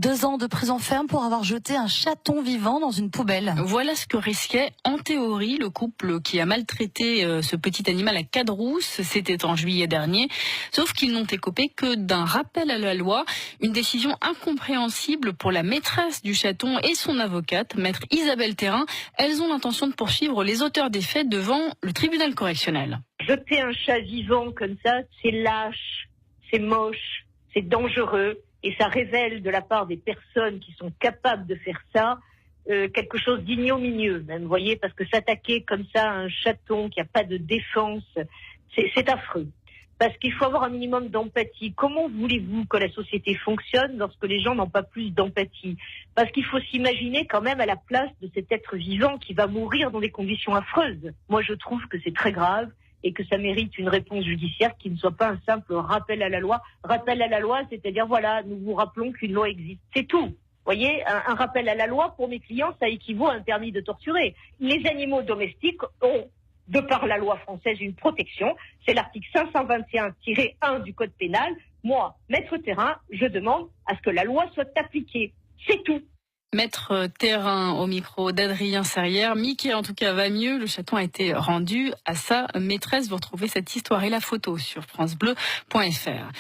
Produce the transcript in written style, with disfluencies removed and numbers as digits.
2 ans de prison ferme pour avoir jeté un chaton vivant dans une poubelle. Voilà ce que risquait en théorie le couple qui a maltraité ce petit animal à Cadrousse. C'était en juillet dernier. Sauf qu'ils n'ont écopé que d'un rappel à la loi. Une décision incompréhensible pour la maîtresse du chaton et son avocate, maître Isabelle Thérin. Elles ont l'intention de poursuivre les auteurs des faits devant le tribunal correctionnel. Jeter un chat vivant comme ça, c'est lâche, c'est moche, c'est dangereux et ça révèle de la part des personnes qui sont capables de faire ça quelque chose d'ignominieux même, vous voyez, parce que s'attaquer comme ça à un chaton qui n'a pas de défense, c'est affreux. Parce qu'il faut avoir un minimum d'empathie. Comment voulez-vous que la société fonctionne lorsque les gens n'ont pas plus d'empathie? Parce qu'il faut s'imaginer quand même à la place de cet être vivant qui va mourir dans des conditions affreuses. Moi, je trouve que c'est très grave et que ça mérite une réponse judiciaire qui ne soit pas un simple rappel à la loi. Rappel à la loi, c'est-à-dire, voilà, nous vous rappelons qu'une loi existe. C'est tout. Vous voyez, un rappel à la loi, pour mes clients, ça équivaut à un permis de torturer. Les animaux domestiques ont, de par la loi française, une protection. C'est l'article 521-1 du Code pénal. Moi, maître Thérin, je demande à ce que la loi soit appliquée. C'est tout. Maître Thérin au micro d'Adrien Serrière. Mickey, en tout cas, va mieux. Le chaton a été rendu à sa maîtresse. Vous retrouvez cette histoire et la photo sur francebleu.fr.